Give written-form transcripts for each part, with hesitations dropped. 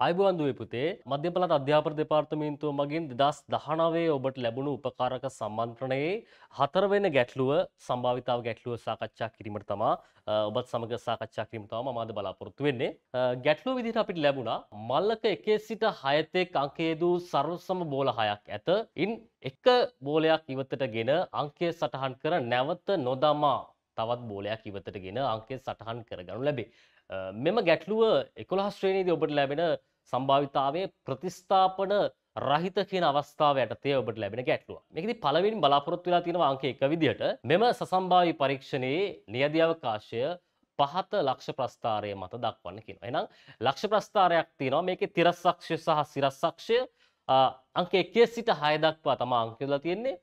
ආයුබෝවන් දුවේ පුතේ මධ්‍ය පළාත් අධ්‍යාපන දෙපාර්තමේන්තුව මගින් 2019 ඔබට ලැබුණු උපකාරක සම්මන්ත්‍රණයේ හතරවෙනි ගැටලුව සම්භාවිතාව ගැටලුව සාකච්ඡා කිරීමට තමයි ඔබත් සමග සාකච්ඡා කිරීම තමයි මම අද බලාපොරොත්තු වෙන්නේ. ගැටලුව විදිහට අපිට ලැබුණා මල්ලක 1 සිට 6 තෙක් අංකයේ දූ සර්වසම බෝල 6ක් ඇත. ඉන් එක බෝලයක් ඉවතටගෙන අංකය සටහන් කර නැවත නොදමා තවත් බෝලයක් ඉවතටගෙන අංකය සටහන් කරගනු ලැබේ. මෙම ගැටලුව 11 ශ්‍රේණියේදී ඔබට ලැබෙන සම්භාවිතාවයේ ප්‍රතිස්ථාපන රහිත කියන අවස්ථාව යටතේ ඔබට ලැබෙන ගැටලුව. මේකෙදි පළවෙනි බලාපොරොත්තු වෙලා තියෙනවා අංක 1 විදිහට. මෙම සසම්භාවි පරීක්ෂණයේ නියැදි අවකාශය පහත ලක්ෂ ප්‍රස්ථාරය මත දක්වන්න කියනවා. එහෙනම් ලක්ෂ ප්‍රස්ථාරයක් තියෙනවා. මේකේ තිරස්සක්ෂය සහ සිරස්සක්ෂය අංක 1 සිට 6 දක්වා තමයි අංක යොදලා තියෙන්නේ.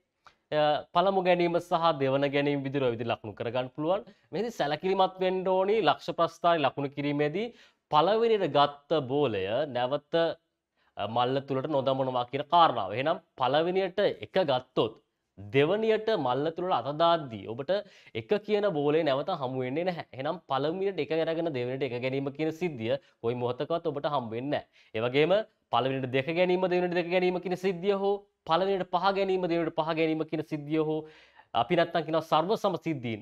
පළමු ගැනීම සහ දෙවන ගැනීම විදිහට ඔය විදිහට ලකුණු කරගන්න පුළුවන්. මෙහිදී සැලකිලිමත් වෙන්න ඕනි ලක්ෂ ප්‍රස්ථාරය ලකුණු කිරීමේදී පළවෙනියට ගත්ත බෝලය නැවත මල්ල තුලට නොදමනවා කියන කාරණාව. එහෙනම් පළවෙනියට එක ගත්තොත් දෙවනියට මල්ල තුලට අත දාද්දී ඔබට එක කියන බෝලේ නැවත හමු වෙන්නේ නැහැ. එහෙනම් පළවෙනියට එක අරගෙන දෙවෙනියට එක ගැනීම කියන සිද්ධිය කොයි මොහොතකවත් ඔබට හම්බ වෙන්නේ නැහැ. ඒ වගේම පළවෙනියට දෙක ගැනීම දෙවෙනියට දෙක ගැනීම කියන සිද්ධිය හෝ පළවෙනියට පහ ගැනීම දෙවෙනියට පහ ගැනීම කියන සිද්ධිය හෝ අපි නැත්තම් කියනවා සර්ව සම සිද්ධීන්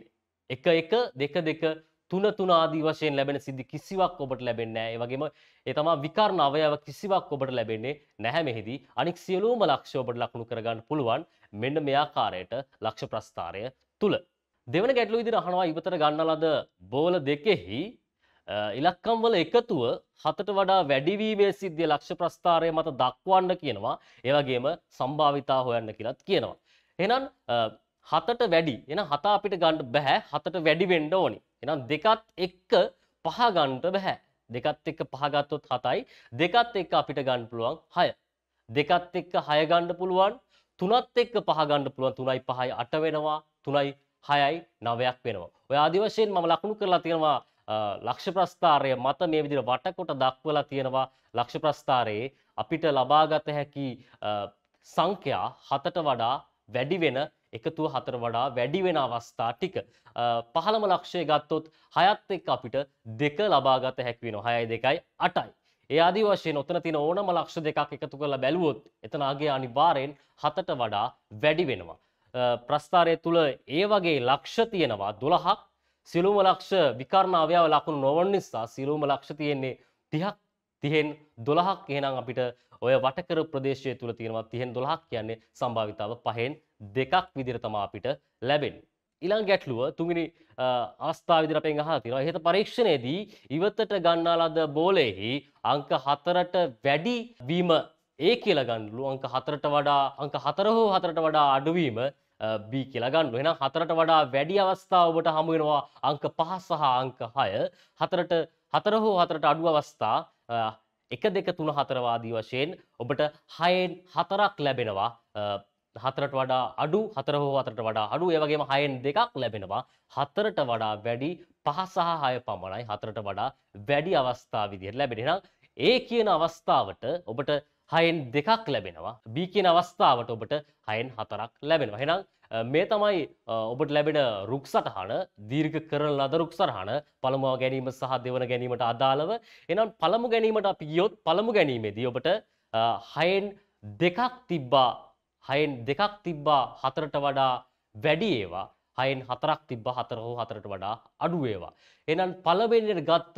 1 1 2 2 3 3 ආදී වශයෙන් ලැබෙන සිද්ධි කිසිවක් ඔබට ලැබෙන්නේ නැහැ. ඒ වගේම ඒ තමයි විකර්ණ අවයව කිසිවක් ඔබට ලැබෙන්නේ නැහැ මෙහිදී. අනික් සියලුම ලක්ෂ්‍ය ඔබට ලකුණු කරගන්න පුළුවන් මෙන්න මේ ආකාරයට ලක්ෂ්‍ය ප්‍රස්ථාරය තුල. දෙවන ගැටලුව විදිහට අහනවා ඉවතට ගන්න ලද බෝල දෙකෙහි ඉලක්කම් වල එකතුව 7ට වඩා වැඩි වීමේ සිද්ධිය ලක්ෂ්‍ය ප්‍රස්ථාරය මත දක්වන්න කියනවා. ඒ වගේම සම්භාවිතා හොයන්න කියලාත් කියනවා. එහෙනම් 7ට වැඩි. එහෙනම් 7 අපිට ගන්න බෑ. 7ට වැඩි වෙන්න ඕනි. එහෙනම් දෙකත් එක්ක පහ ගන්න බෑ. දෙකත් එක්ක පහ ගත්තොත් 7යි. දෙකත් එක්ක අපිට ගන්න පුළුවන් 6. දෙකත් එක්ක 6 ගන්න පුළුවන්. තුනත් එක්ක පහ ගන්න පුළුවන්. 3යි 5යි 8 වෙනවා. 3යි 6යි 9ක් වෙනවා. ඔය ආදි වශයෙන් මම ලකුණු කරලා තියෙනවා ලක්ෂ ප්‍රස්ථාරය මත මේ විදිහට වටකොට දක්වලා තියෙනවා ලක්ෂ ප්‍රස්ථාරයේ අපිට ලබාගත හැකි සංඛ්‍යා 7ට වඩා වැඩි වෙන එකතුව 4 වඩා වැඩි වෙන අවස්ථා ටික. පහළම ලක්ෂය ගත්තොත් 6ත් එක්ක අපිට 2 ලබාගත හැකි වෙනවා. 6යි 2යි 8යි. ඒ ආදි වශයෙන් ඔතන තියෙන ඕනම ලක්ෂ දෙකක් එකතු කරලා බැලුවොත් එතන අගය අනිවාර්යෙන් 7ට වඩා වැඩි වෙනවා. ප්‍රස්ථාරය තුල ඒ වගේ ලක්ෂ තියෙනවා 12ක්. සියලුම ලක්ෂ විකර්ණ අවයව ලකුණු නොවන නිසා සියලුම ලක්ෂ තියෙන්නේ 30ක්. 30න් 12ක් එහෙනම් අපිට ඔය වටකර ප්‍රදේශය තුල තියෙනවා 30න් 12ක් කියන්නේ සම්භාවිතාව 5න් 2ක් විදිහට තමයි අපිට ලැබෙන්නේ. ඊළඟ ගැටලුව තුන්වෙනි අවස්ථාව විදිහට අපෙන් අහලා තියෙනවා. ඉහත පරීක්ෂණයේදී ඉවතට ගන්නා ලද බෝලෙහි අංක 4ට වැඩි වීම A කියලා ගන්නලු අංක 4ට වඩා අංක 4 හෝ 4ට වඩා අඩු වීම B කියලා ගන්නලු. එහෙනම් 4ට වඩා වැඩි අවස්ථා ඔබට හමු වෙනවා අංක 5 සහ අංක 6. 4ට 4 හෝ 4ට අඩු අවස්ථා 1 2 3 4 වාදී වශයෙන් ඔබට 6න් 4ක් ලැබෙනවා. 4ට වඩා අඩු 4 හෝ 4ට වඩා අඩු ඒ වගේම 6න් 2ක් ලැබෙනවා. 4ට වඩා වැඩි 5 සහ 6 පමණයි 4ට වඩා වැඩි අවස්ථා විදිහට ලැබෙන්නේ. එහෙනම් A කියන අවස්ථාවට ඔබට 6න් 2ක් ලැබෙනවා. B කියන අවස්ථාවට ඔබට 6න් 4ක් ලැබෙනවා. එහෙනම් මේ තමයි ඔබට ලැබෙන රුක් සටහන දීර්ඝ කරන ලද රුක් සටහන පළමුව ගැනීම සහ දෙවන ගැනීමට අදාළව. එහෙනම් පළමු ගැනීමට අපි ගියොත් පළමු ගැනීමේදී ඔබට 6න් 2ක් තිබ්බා 6න් 2ක් තිබ්බා 4ට වඩා වැඩි ඒවා 6න් 4ක් තිබ්බා 4 හෝ 4ට වඩා අඩු ඒවා. එහෙනම් පළවෙනියට ගත්ත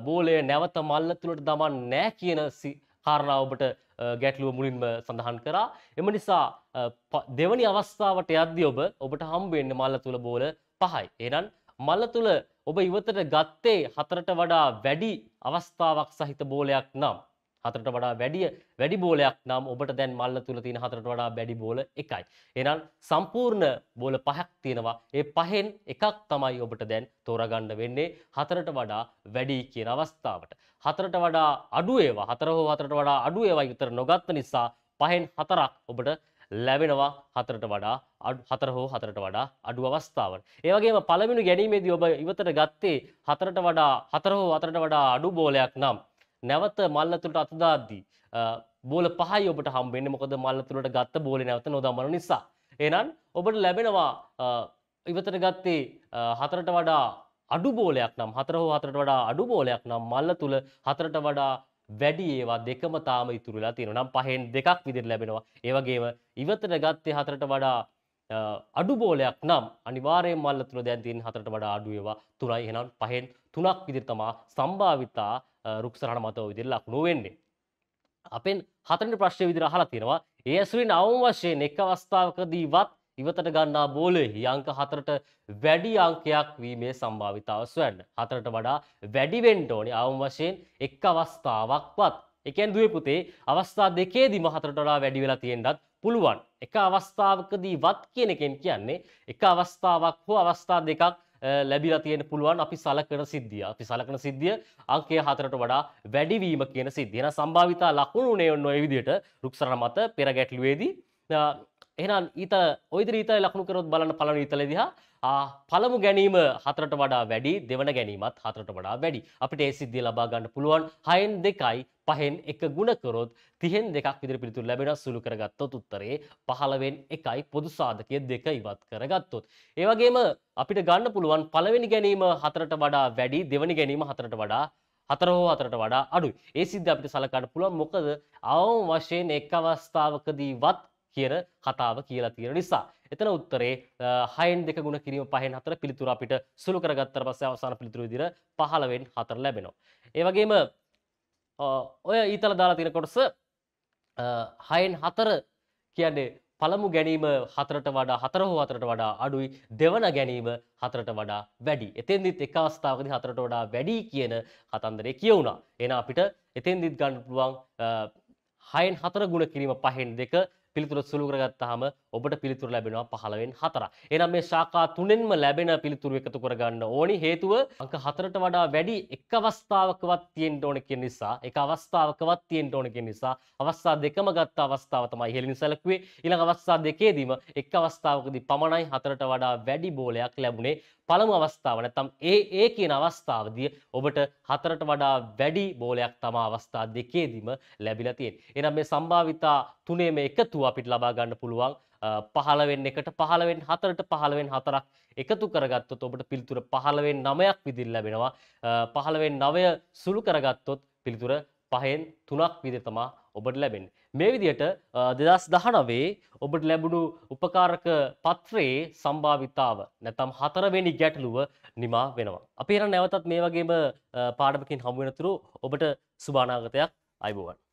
බෝලය නැවත මල්ල තුලට දමන්නේ නැහැ කියන කාරණාව ඔබට ගැටලුව මුලින්ම සඳහන් කරා. එම නිසා දෙවනි අවස්ථාවට යද්දී ඔබට හම්බ වෙන්නේ මල්ල තුල බෝල 5යි. එහෙනම් මල්ල තුල ඔබ ඉවතට ගත්තේ 4ට වඩා වැඩි අවස්ථාවක් සහිත බෝලයක් නම් 4ට වඩා වැඩි බෝලයක් නම් ඔබට දැන් මල්ල තුල තියෙන 4ට වඩා වැඩි බෝල 1යි. එහෙනම් සම්පූර්ණ බෝල 5ක් තියෙනවා. ඒ 5න් එකක් තමයි ඔබට දැන් තෝරාගන්න වෙන්නේ 4ට වඩා වැඩි කියන අවස්ථාවට. 4ට වඩා අඩු ඒවා 4 හෝ 4ට වඩා අඩු ඒවා විතර නොගත්ත නිසා 5න් 4ක් ඔබට ලැබෙනවා 4ට වඩා 4 හෝ 4ට වඩා අඩු අවස්ථාවට. ඒ වගේම පළවෙනි ගැනීමේදී ඔබ ඉවතට ගත්තේ 4ට වඩා 4 හෝ 4ට වඩා අඩු බෝලයක් නම් නැවත මල්ල තුලට අත දාද්දී බෝල 5යි ඔබට හම්බ වෙන්නේ. මොකද මල්ල තුලට ගත්ත බෝලේ නැවත නොදමන නිසා. එහෙනම් ඔබට ලැබෙනවා ඉවතට ගත්තේ 4ට වඩා අඩු බෝලයක් නම් 4 හෝ 4ට වඩා අඩු බෝලයක් නම් මල්ල තුල 4ට වඩා වැඩි ඒවා දෙකම තාම ඉතුරු වෙලා තියෙනවා. නම් පහෙන් දෙකක් විදිහට ලැබෙනවා. ඒ වගේම ඉවතට ගත්තේ 4ට වඩා අඩු බෝලයක් නම් අනිවාර්යයෙන්ම මල්ල තුල දැන් තියෙන 4ට වඩා අඩු ඒවා 3යි. එහෙනම් පහෙන් 3ක් විදිහට තමයි සම්භාවිතා රුක්සරහන මතව විදිහට ලකුණු වෙන්නේ. අපෙන් හතරවෙනි ප්‍රශ්නය විදිහට අහලා තියෙනවා. ඒ ඇසුරින් අවම වශයෙන් එක් අවස්ථාවකදීවත් ඉවතට ගන්නා බෝලෙහි අංක 4ට වැඩි අංකයක් වීමේ සම්භාවිතාව සොයන්න. 4ට වඩා වැඩි වෙන්න ඕනේ අවම වශයෙන් එක් අවස්ථාවක්වත්. ඒ කියන්නේ දුවේ පුතේ අවස්ථා දෙකේදීම 4ට වඩා වැඩි වෙලා තියෙන්නත් පුළුවන්. එක අවස්ථාවකදීවත් කියන එකෙන් කියන්නේ එක අවස්ථාවක් හෝ අවස්ථා දෙකක් ලැබිලා තියෙන්න පුළුවන් අපි සලකන සිද්ධිය. අපි සලකන සිද්ධිය අංකය 4ට වඩා වැඩි වීම කියන සිද්ධිය. එහෙනම් සම්භාවිතා ලකුණු නේ ඔන්න ඔය විදිහට රුක්සරණ මත පෙර ගැටලුවේදී එහෙනම් ඊට ඔය විදිහට ඊතල ලකුණු කරොත් බලන්න පළවෙනි ඊතල දිහා පළමු ගැනීම 4ට වඩා වැඩි දෙවන ගැනීමත් 4ට වඩා වැඩි. අපිට ඒ සිද්ධිය ලබා ගන්න පුළුවන් 6න් 2යි 5න් 1 ගුණ කරොත් 30න් 2ක් විදිහට පිළිතුරු ලැබෙනවා. සුළු කරගත්තොත් උත්තරේ 15න් 1යි පොදු සාධකය 2 ඉවත් කරගත්තොත්. ඒ වගේම අපිට ගන්න පුළුවන් පළවෙනි ගැනීම 4ට වඩා වැඩි දෙවනි ගැනීම 4ට වඩා 4 හෝ 4ට වඩා අඩුයි. ඒ සිද්ධිය අපිට සලකන්න පුළුවන්. මොකද අවම වශයෙන් එක් අවස්ථාවකදීවත් කියන කතාව කියලා තියෙන නිසා. එතන උත්තරේ 6න් 2 ගුණ කිරීම 5න් 4 පිළිතුර අපිට සුළු කරගත්තට පස්සේ අවසාන පිළිතුර විදිහට 15න් 4 ලැබෙනවා. ඒ වගේම ඔය ඊතල දාලා තියෙන කොටස 6න් 4 කියන්නේ පළමු ගැනීම 4ට වඩා 4 හෝ 4ට වඩා අඩුයි දෙවන ගැනීම 4ට වඩා වැඩි. එතෙන්දිත් එක අවස්ථාවකදී 4ට වඩා වැඩි කියන කතන්දරේ කියුණා. එහෙනම් අපිට එතෙන්දිත් ගන්න පුළුවන් 6න් 4 ගුණ කිරීම 5න් 2 පිළිතුර සුළු කරගත්තාම ඔබට පිළිතුර ලැබෙනවා 15න් 4. එහෙනම් මේ ශාඛා තුනෙන්ම ලැබෙන පිළිතුරු එකතු කරගන්න ඕනි. හේතුව අංක 4ට වඩා වැඩි එක් අවස්ථාවකවත් තියෙන්න ඕන කියන නිසා, එක අවස්ථාවකවත් තියෙන්න ඕන කියන නිසා අවස්ථා දෙකම ගත්ත අවස්ථාව තමයි ඉහළින් සැලකුවේ. ඊළඟ අවස්ථා දෙකේදීම එක් අවස්ථාවකදී පමණයි 4ට වඩා වැඩි බෝලයක් ලැබුණේ. පළමු අවස්ථාව නැත්නම් ඒ කියන අවස්ථාවදී ඔබට 4ට වඩා වැඩි බෝලයක් තමයි අවස්ථා දෙකේදීම ලැබිලා තියෙන්නේ. එහෙනම් මේ සම්භාවිතා තුනේම එකතුව අපිට ලබා ගන්න පුළුවන් 15න් 1ට 15න් 4ට 15න් 4ක් එකතු කරගත්තොත් ඔබට පිළිතුර 15න් 9ක් විදිහට ලැබෙනවා. 15න් 9 සුළු කරගත්තොත් පිළිතුර 5න් 3ක් විදිහට තමයි ඔබට ලැබෙන්නේ. මේ විදිහට 2019 ඔබට ලැබුණු උපකාරක පත්‍රයේ සම්භාවිතාව නැත්නම් 4 වෙනි ගැටලුව නිමා වෙනවා. අපි එහෙනම් නැවතත් මේ වගේම පාඩමකින් හමු වෙනතුරු ඔබට සුබ අනාගතයක්. අයබෝවන්.